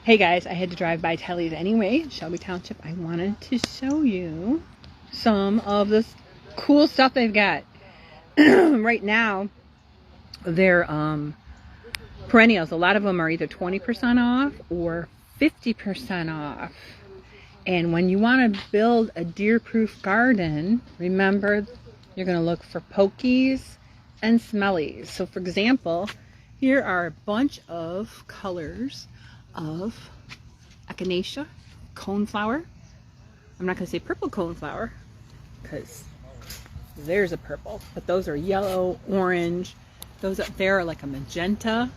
Hey guys, I had to drive by Telly's anyway, Shelby Township. I wanted to show you some of this cool stuff they've got. Right now, they're perennials. A lot of them are either 20% off or 50% off. And when you want to build a deer-proof garden, remember you're going to look for pokies and smellies. So for example, here are a bunch of colors of Echinacea, coneflower. I'm not going to say purple coneflower because there's a purple, but those are yellow, orange. Those up there are like a magenta.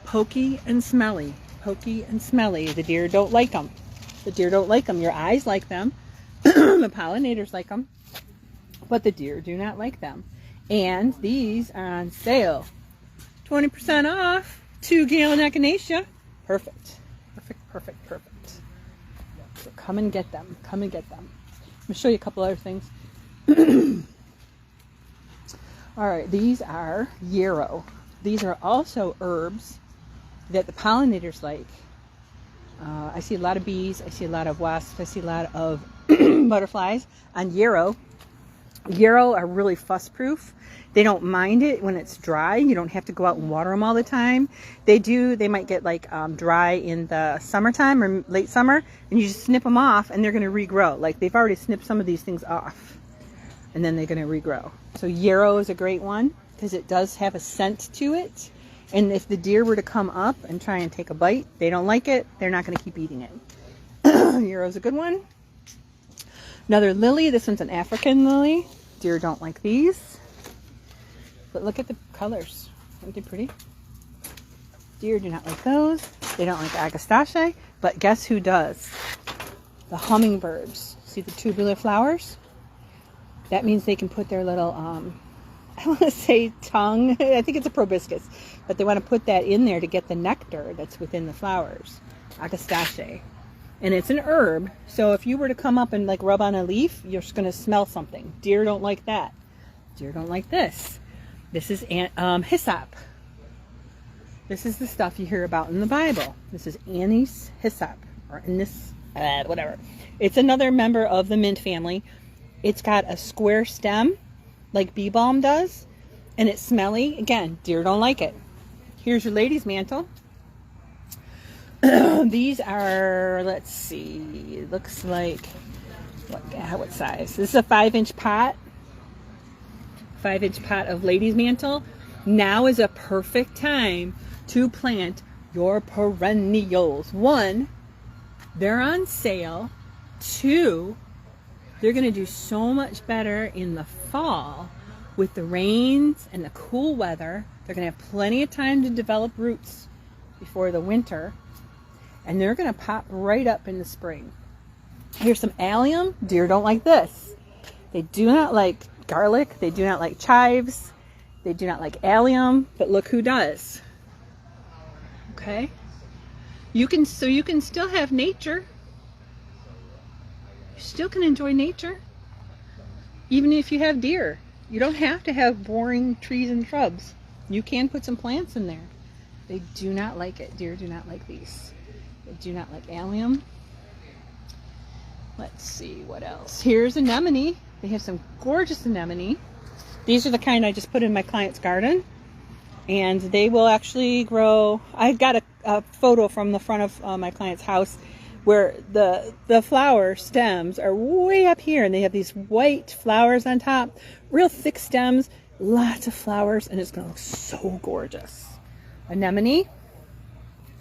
Pokey and smelly. Pokey and smelly. The deer don't like them. The deer don't like them. Your eyes like them. The pollinators like them. But the deer do not like them. And these are on sale. 20% off. 2-gallon Echinacea. Perfect. Perfect, perfect, perfect. So come and get them. Come and get them. I'm going to show you a couple other things. Alright, these are yarrow. These are also herbs that the pollinators like. I see a lot of bees. I see a lot of wasps. I see a lot of butterflies on yarrow. Yarrow are really fuss-proof. They don't mind it when it's dry. You don't have to go out and water them all the time. They might get like dry in the summertime or late summer, and you just snip them off and they're going to regrow. Like they've already snipped some of these things off and then they're going to regrow. So yarrow is a great one because it does have a scent to it. And if the deer were to come up and try and take a bite, they don't like it. They're not going to keep eating it. Yarrow's a good one. Another lily. This one's an African lily. Deer don't like these. But look at the colors. Aren't they pretty? Deer do not like those. They don't like Agastache. But guess who does? The hummingbirds. See the tubular flowers? That means they can put their little, I want to say tongue. I think it's a proboscis. But they want to put that in there to get the nectar that's within the flowers. Agastache. And it's an herb, so if you were to come up and like rub on a leaf, you're just going to smell something. Deer don't like that. Deer don't like this. This is hyssop. This is the stuff you hear about in the Bible. This is anise hyssop, or anise, whatever. It's another member of the mint family. It's got a square stem, like bee balm does, and it's smelly. Again, deer don't like it. Here's your lady's mantle. These are, let's see, it looks like, what size? This is a 5-inch pot. 5-inch pot of lady's mantle. Now is a perfect time to plant your perennials. 1, they're on sale. 2, they're going to do so much better in the fall with the rains and the cool weather. They're going to have plenty of time to develop roots before the winter. And they're going to pop right up in the spring. Here's some allium. Deer don't like this. They do not like garlic. They do not like chives. They do not like allium. But look who does. Okay? You can still have nature. You still can enjoy nature. Even if you have deer. You don't have to have boring trees and shrubs. You can put some plants in there. They do not like it. Deer do not like these. They do not like allium. Let's see what else. Here's anemone. They have some gorgeous anemone. These are the kind I just put in my client's garden. And they will actually grow. I've got a photo from the front of my client's house where the flower stems are way up here. And they have these white flowers on top. Real thick stems. Lots of flowers. And it's going to look so gorgeous. Anemone.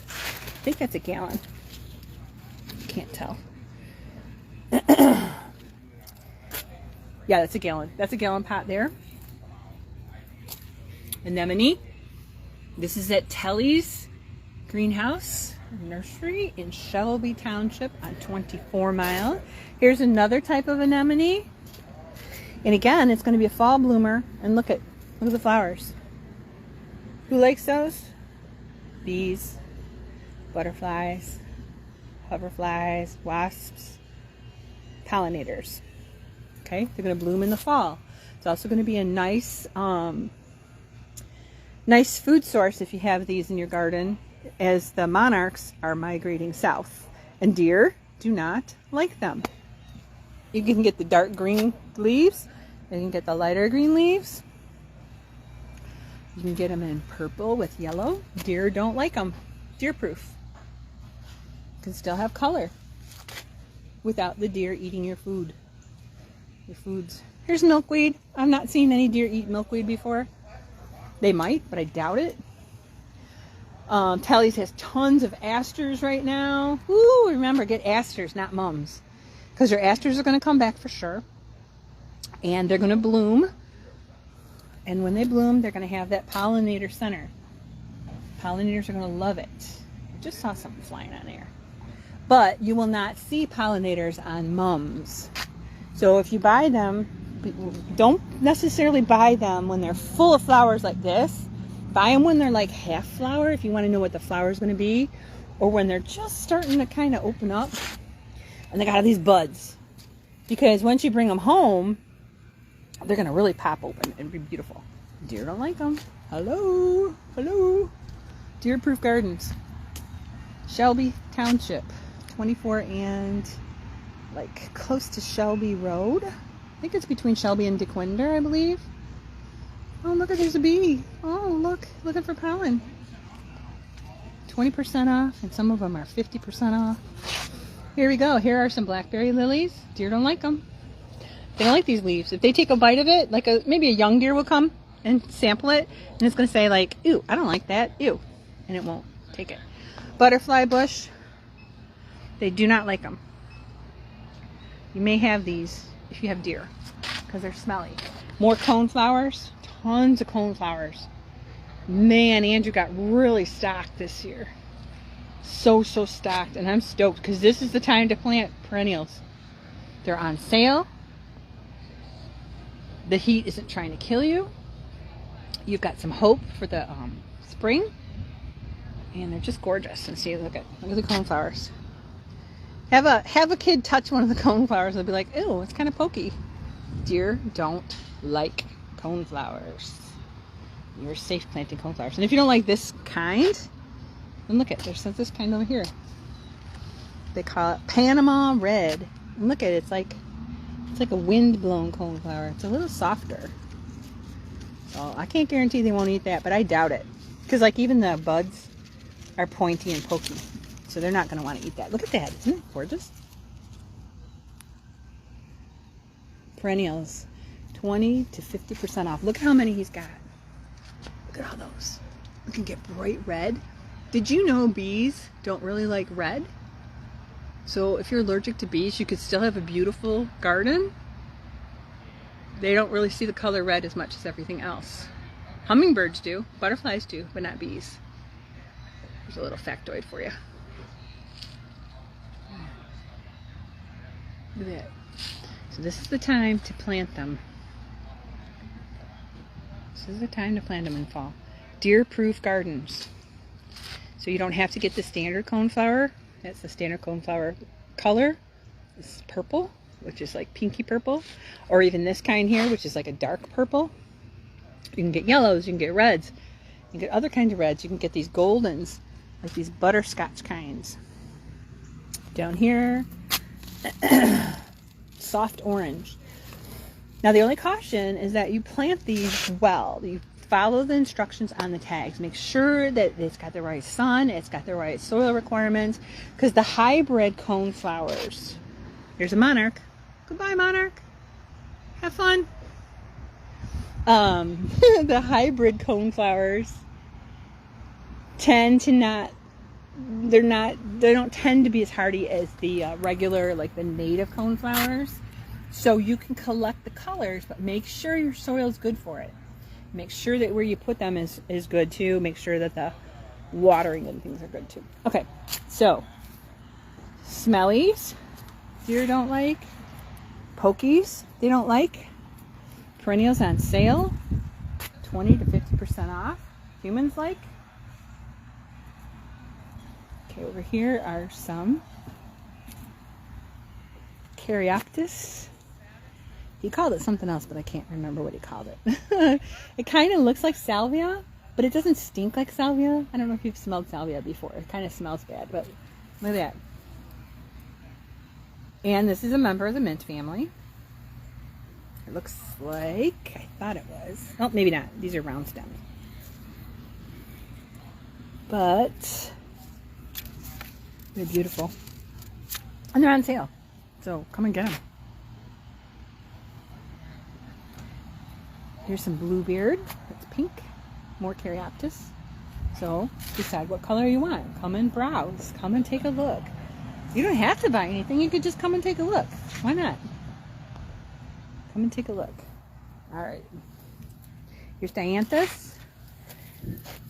I think that's a gallon. Can't tell. Yeah, that's a gallon. That's a gallon pot there. Anemone. This is at Telly's greenhouse nursery in Shelby Township on 24 Mile. Here's another type of anemone. And again, it's going to be a fall bloomer. And look at the flowers. Who likes those? Bees. Butterflies, hoverflies, wasps, pollinators. Okay, they're going to bloom in the fall. It's also going to be a nice, nice food source if you have these in your garden. as the monarchs are migrating south, and deer do not like them. You can get the dark green leaves, and you can get the lighter green leaves. You can get them in purple with yellow. Deer don't like them. Deer proof. You can still have color without the deer eating your food. Your foods. Here's milkweed. I've not seen any deer eat milkweed before. They might, but I doubt it. Telly's has tons of asters right now. Woo! Remember, get asters, not mums, because your asters are going to come back for sure, and they're going to bloom. And when they bloom, they're going to have that pollinator center. Pollinators are going to love it. I just saw something flying on air. But you will not see pollinators on mums. So if you buy them, don't necessarily buy them when they're full of flowers like this. Buy them when they're like half flower, if you want to know what the flower is going to be, or when they're just starting to kind of open up and they got all these buds. Because once you bring them home, they're going to really pop open and be beautiful. Deer don't like them. Hello, hello. Deer proof gardens. Shelby Township, 24 and like close to Shelby Road. I think it's between Shelby and DeQuinder, I believe. Oh, look, there's a bee. Oh, look, looking for pollen. 20% off, and some of them are 50% off. Here we go. Here are some blackberry lilies. Deer don't like them. They don't like these leaves. If they take a bite of it, like maybe a young deer will come and sample it, and it's going to say like, ew, I don't like that, ew, and it won't take it. Butterfly bush, they do not like them. You may have these if you have deer, because they're smelly. More coneflowers, tons of coneflowers. Man, Andrew got really stocked this year. So stocked, and I'm stoked because this is the time to plant perennials. They're on sale. The heat isn't trying to kill you. You've got some hope for the spring, and they're just gorgeous. And see, look at the coneflowers. Have a kid touch one of the coneflowers, they'll be like, ew, it's kind of pokey. Deer don't like coneflowers. You're safe planting coneflowers. And if you don't like this kind, then look at, there's this kind over here. They call it Panama Red. And look at it, it's like a wind-blown coneflower. It's a little softer. So I can't guarantee they won't eat that, but I doubt it. Because like even the buds are pointy and pokey. So they're not going to want to eat that. Look at that. Isn't it gorgeous? Perennials. 20 to 50% off. Look how many he's got. Look at all those. We can get bright red. Did you know bees don't really like red? So if you're allergic to bees, you could still have a beautiful garden. They don't really see the color red as much as everything else. Hummingbirds do. Butterflies do, but not bees. There's a little factoid for you. Look at that. So this is the time to plant them. This is the time to plant them in fall. Deer-proof gardens. So you don't have to get the standard coneflower. That's the standard coneflower color. This is purple, which is like pinky purple. Or even this kind here, which is like a dark purple. You can get yellows, you can get reds. You can get other kinds of reds. You can get these goldens, like these butterscotch kinds. Down here, soft orange. Now the only caution is that you plant these well. You follow the instructions on the tags. Make sure that it's got the right sun, it's got the right soil requirements, because the hybrid coneflowers, here's a monarch. Goodbye, monarch. Have fun. The hybrid coneflowers tend to not, they don't tend to be as hardy as the regular, like the native coneflowers. So you can collect the colors, but make sure your soil is good for it. Make sure that where you put them is good too. Make sure that the watering and things are good too. Okay, so smellies, deer don't like. Pokies, they don't like. Perennials on sale, 20 to 50% off. Humans like. Okay, over here are some Caryoptis. He called it something else, but I can't remember what he called it. It kind of looks like salvia, But it doesn't stink like salvia. I don't know if you've smelled salvia before. It kind of smells bad, but look at that. And this is a member of the mint family. It looks like, I thought it was. Oh, maybe not. These are round stems. But they're beautiful. And they're on sale. So come and get them. Here's some bluebeard. That's pink. More caryopsis. So decide what color you want. Come and browse. Come and take a look. You don't have to buy anything. You could just come and take a look. Why not? Come and take a look. All right. Here's dianthus.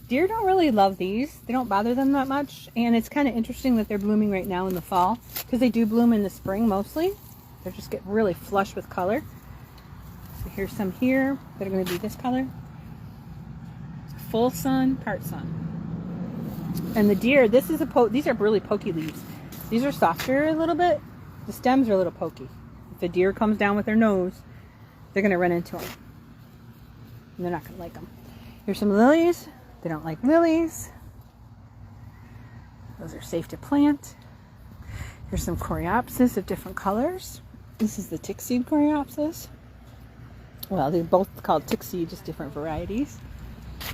Deer don't really love these. They don't bother them that much. And it's kind of interesting that they're blooming right now in the fall, because they do bloom in the spring mostly. They just get really flush with color. So here's some here that are going to be this color. Full sun, part sun. And the deer, this is these are really pokey leaves. These are softer a little bit. The stems are a little pokey. If a deer comes down with their nose, they're going to run into them. And they're not going to like them. Here's some lilies. They don't like lilies. Those are safe to plant. Here's some coreopsis of different colors. This is the tick seed coreopsis. Well, they're both called tick seed, just different varieties.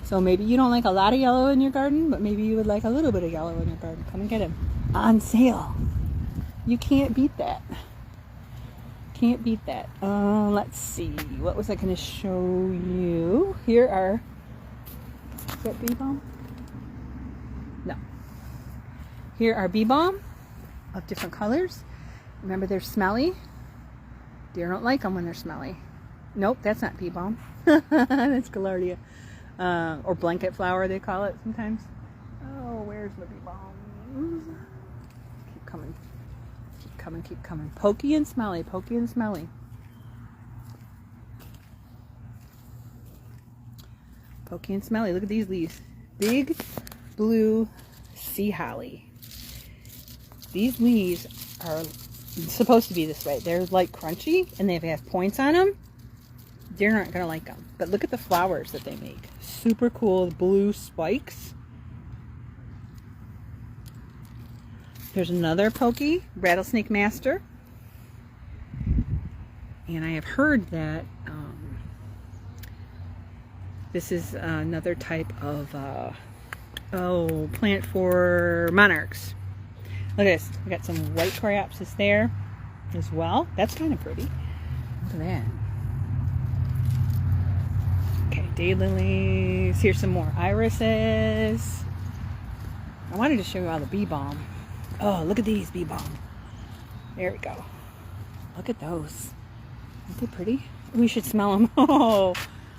So maybe you don't like a lot of yellow in your garden, but maybe you would like a little bit of yellow in your garden. Come and get them. On sale. You can't beat that. Can't beat that. Let's see. What was I going to show you? Here are... Is that bee balm? No. Here are bee balm of different colors. Remember, they're smelly. Deer don't like them when they're smelly. Nope, that's not bee balm. That's Gaillardia. Or blanket flower, they call it sometimes. Oh, where's the bee balm? Keep coming. Keep coming, keep coming. Pokey and smelly, pokey and smelly. Pokey and smelly. Look at these leaves. Big blue sea holly. These leaves are supposed to be this way. They're like crunchy and they have points on them. Deer aren't going to like them. But look at the flowers that they make. Super cool blue spikes. There's another pokey, rattlesnake master. And I have heard that this is another type of plant for monarchs. Look at this. We got some white coreopsis there as well. That's kind of pretty. Look at that. Okay, daylilies. Here's some more irises. I wanted to show you all the bee balm. Oh, look at these bee balm. There we go. Look at those. Aren't they pretty? We should smell them. Oh,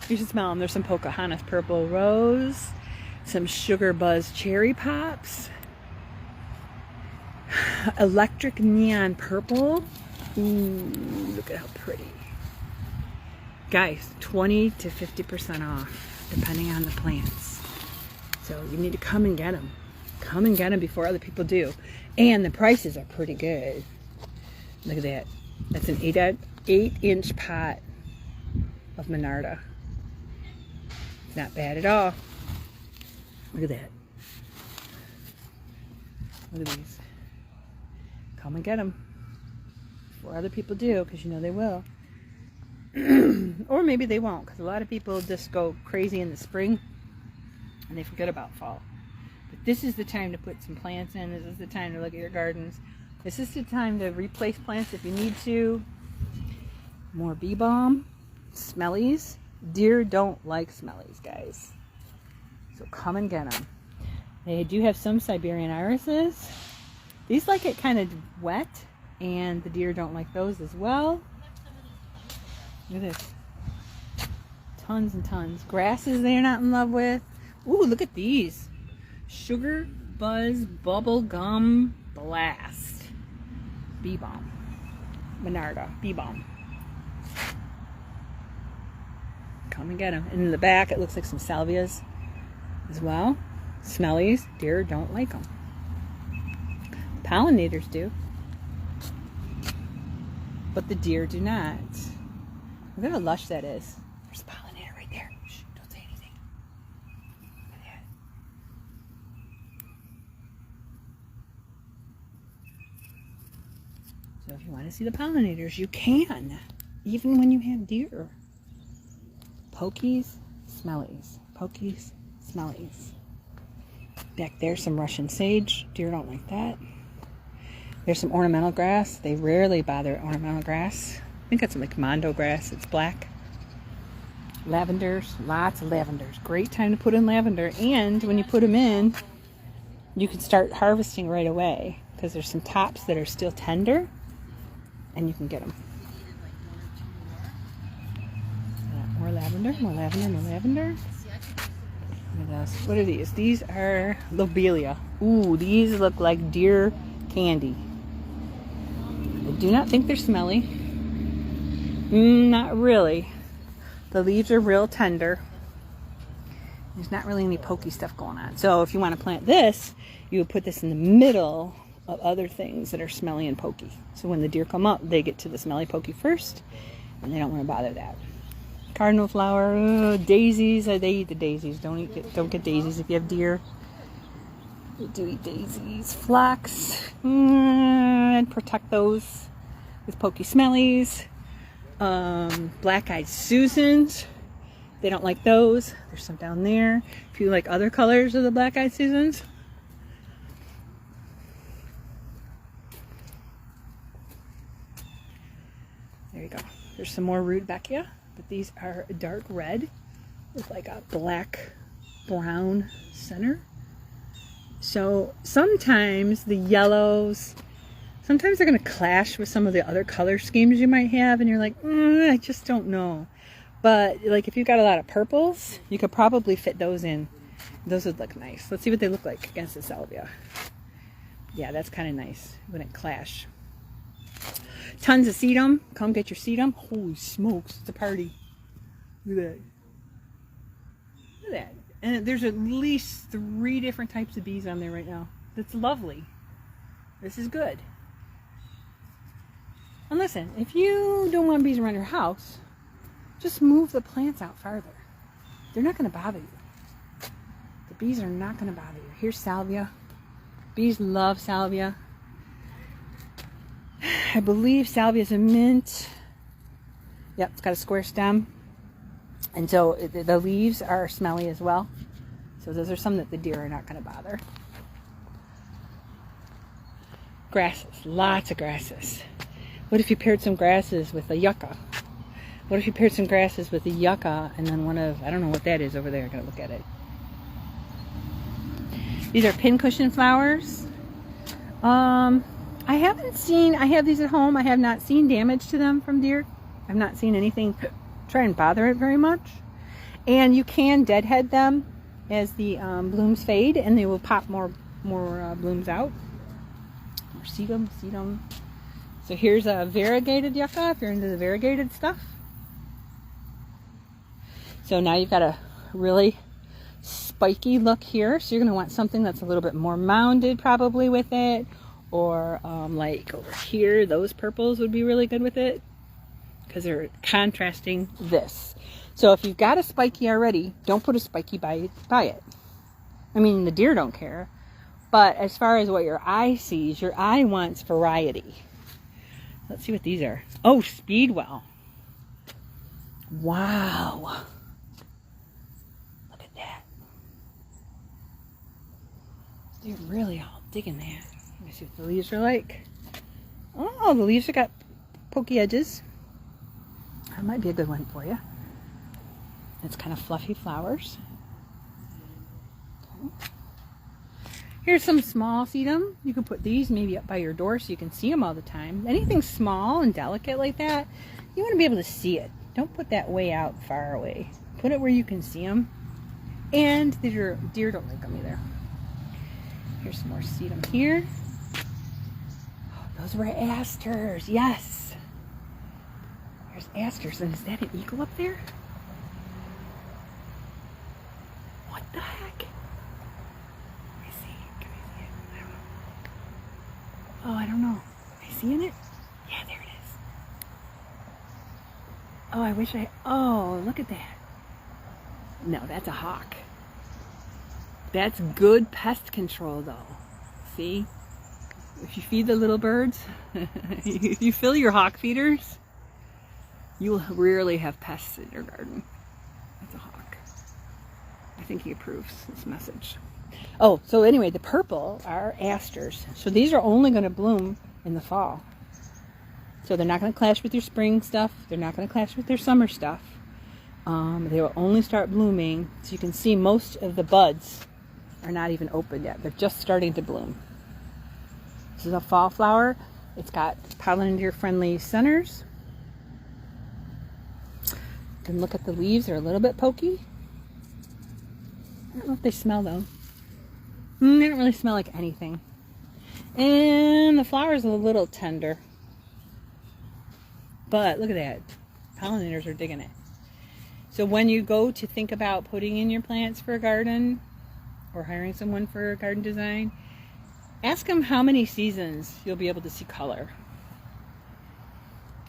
you should smell them. There's some Pocahontas purple rose, some sugar buzz cherry pops, electric neon purple. Ooh, look at how pretty. Guys, 20 to 50% off, depending on the plants. So you need to come and get them. Come and get them before other people do. And the prices are pretty good. Look at that. That's an 8-inch pot of Monarda. Not bad at all. Look at that. Look at these. Come and get them before other people do, because you know they will. Or maybe they won't, because a lot of people just go crazy in the spring and they forget about fall. But this is the time to put some plants in. This is the time to look at your gardens. This is the time to replace plants if you need to. More bee balm, smellies. Deer don't like smellies, guys. So come and get them. They do have some Siberian irises. These like it kind of wet, and the deer don't like those as well. Look at this. Tons and tons. Grasses they're not in love with. Ooh, look at these. Sugar Buzz Bubble Gum Blast. Bee balm. Monarda. Bee balm. Come and get them. And in the back, it looks like some salvias as well. Smellies. Deer don't like them. Pollinators do. But the deer do not. Look at how lush that is. There's a pollinator right there. Shh, don't say anything. So if you want to see the pollinators, you can, even when you have deer. Pokey-smellies. Pokey-smellies. Back there, some Russian sage. Deer don't like that. There's some ornamental grass. They rarely bother ornamental grass. I think that's like mondo grass. It's black. Lavenders. Lots of lavenders. Great time to put in lavender. And when you put them in, you can start harvesting right away. Because there's some tops that are still tender. And you can get them. More lavender. More lavender. More lavender. Look at this. What are these? These are lobelia. Ooh, these look like deer candy. I do not think they're smelly. Not really. The leaves are real tender. There's not really any pokey stuff going on. So if you want to plant this, you would put this in the middle of other things that are smelly and pokey. So when the deer come up, they get to the smelly pokey first, and they don't want to bother that. Cardinal flower, daisies. They eat the daisies. Don't get daisies if you have deer. They do eat daisies. Phlox, and protect those with pokey-smellies. Black-eyed Susans. They don't like those. There's some down there. If you like other colors of the black-eyed Susans. There you go. There's some more rudbeckia, but these are dark red with like a black brown center. So sometimes the yellows, sometimes they're going to clash with some of the other color schemes you might have, and you're like, I just don't know. But like if you've got a lot of purples, you could probably fit those in. Those would look nice. Let's see what they look like against the salvia. Yeah, that's kind of nice. Wouldn't clash. Tons of sedum. Come get your sedum. Holy smokes, it's a party. Look at that. Look at that. And there's at least 3 different types of bees on there right now. That's lovely. This is good. And listen, if you don't want bees around your house, just move the plants out farther. They're not going to bother you. The bees are not going to bother you. Here's salvia. Bees love salvia. I believe salvia is a mint. Yep, it's got a square stem. And so the leaves are smelly as well. So those are some that the deer are not going to bother. Grasses, lots of grasses. What if you paired some grasses with a yucca? What if you paired some grasses with a yucca and then one of, I don't know what that is over there. I gotta look at it. These are pincushion flowers. I haven't seen, I have these at home. I have not seen damage to them from deer. I've not seen anything try and bother it very much. And you can deadhead them as the blooms fade, and they will pop more blooms out. More sedum. So here's a variegated yucca if you're into the variegated stuff. So now you've got a really spiky look here. So you're going to want something that's a little bit more mounded probably with it. Or like over here, those purples would be really good with it because they're contrasting this. So if you've got a spiky already, don't put a spiky by it. I mean, the deer don't care. But as far as what your eye sees, your eye wants variety. Let's see what these are. Oh, Speedwell. Wow. Look at that. They're really all digging that. Let me see what the leaves are like. Oh, the leaves have got pokey edges. That might be a good one for you. It's kind of fluffy flowers. Okay. Here's some small sedum. You can put these maybe up by your door so you can see them all the time. Anything small and delicate like that, you want to be able to see it. Don't put that way out far away. Put it where you can see them. And the deer don't like them either. Here's some more sedum here. Oh, those were asters. Yes. There's asters. And is that an eagle up there? What the heck? Oh, I don't know. Am I seeing it? Yeah, there it is. Oh, I wish I... Oh, look at that. No, that's a hawk. That's good pest control, though. See? if you feed the little birds, if you fill your hawk feeders, you will rarely have pests in your garden. That's a hawk. I think he approves this message. Oh, so anyway, the purple are asters. So these are only going to bloom in the fall. So they're not going to clash with your spring stuff. They're not going to clash with their summer stuff. They will only start blooming. So you can see most of the buds are not even open yet. They're just starting to bloom. This is a fall flower. It's got pollinator-friendly centers. You can look at the leaves. They're a little bit pokey. I don't know if they smell though. They don't really smell like anything. And the flower's a little tender. But look at that. Pollinators are digging it. So when you go to think about putting in your plants for a garden or hiring someone for garden design, ask them how many seasons you'll be able to see color.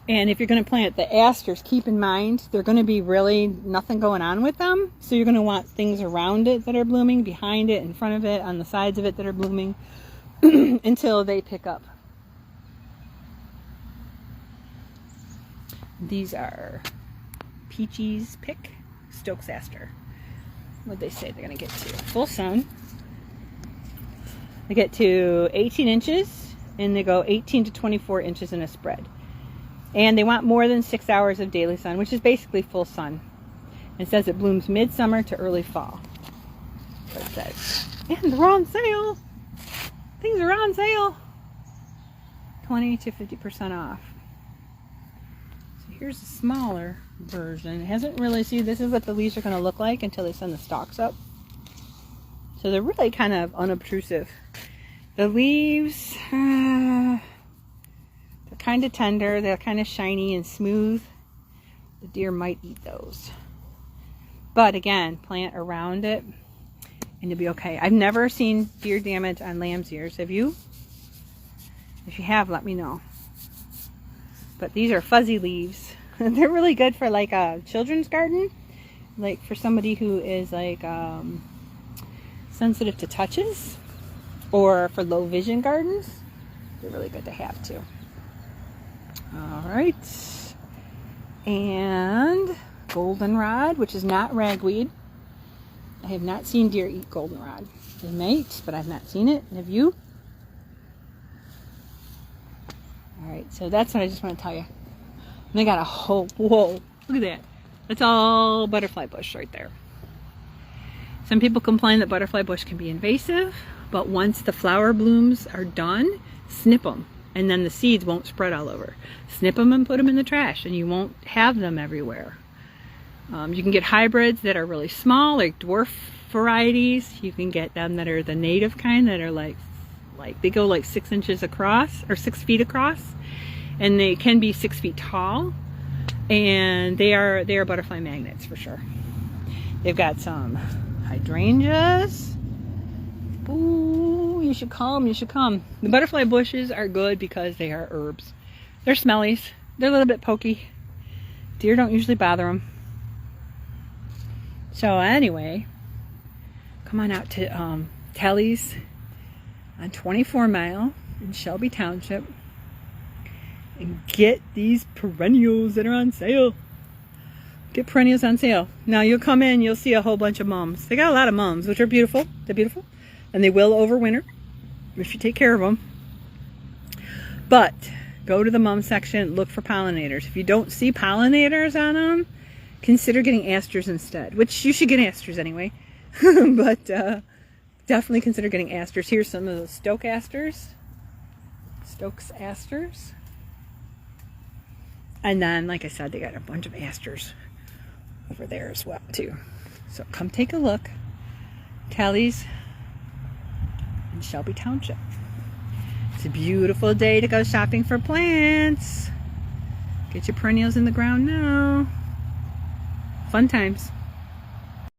And if you're going to plant the asters, keep in mind they're going to be really nothing going on with them. So you're going to want things around it that are blooming, behind it, in front of it, on the sides of it that are blooming until they pick up. These are Peachy's Pick, Stokes Aster. What'd they say they're going to get to? Full sun. They get to 18 inches and they go 18 to 24 inches in a spread. And they want more than 6 hours of daily sun, which is basically full sun. It says it blooms midsummer to early fall. That's what it says. And they're on sale. Things are on sale. 20 to 50% off. So here's a smaller version. It hasn't really, see, this is what the leaves are going to look like until they send the stalks up. So they're really kind of unobtrusive. The leaves, they're kind of tender. They're kind of shiny and smooth. The deer might eat those. But again, plant around it and you'll be okay. I've never seen deer damage on lamb's ears. Have you? If you have, let me know. But these are fuzzy leaves. They're really good for like a children's garden. Like for somebody who is like sensitive to touches. Or for low vision gardens. They're really good to have too. Alright. And goldenrod, which is not ragweed. I have not seen deer eat goldenrod. They might, but I've not seen it. Have you? Alright, so that's what I just want to tell you. And they got a whole, whoa, look at that. That's all butterfly bush right there. Some people complain that butterfly bush can be invasive, but once the flower blooms are done, snip them. And then the seeds won't spread all over. Snip them and put them in the trash and you won't have them everywhere. You can get hybrids that are really small, like dwarf varieties. You can get them that are the native kind that are like they go like 6 inches across or 6 feet across. And they can be 6 feet tall. And they are butterfly magnets for sure. They've got some hydrangeas. Ooh, you should come, you should come. The butterfly bushes are good because they are herbs. They're smellies. They're a little bit pokey. Deer don't usually bother them. So anyway, come on out to Telly's on 24 Mile in Shelby Township and get these perennials that are on sale. Get perennials on sale. Now you'll come in, you'll see a whole bunch of mums. They got a lot of mums, which are beautiful. They're beautiful. And they will overwinter if you take care of them. But go to the mum section, look for pollinators. If you don't see pollinators on them, consider getting asters instead. Which you should get asters anyway. But definitely consider getting asters. Here's some of the Stokes asters. And then, like I said, they got a bunch of asters over there as well too. So come take a look. Telly's in Shelby Township. It's a beautiful day to go shopping for plants. Get your perennials in the ground now. Fun times.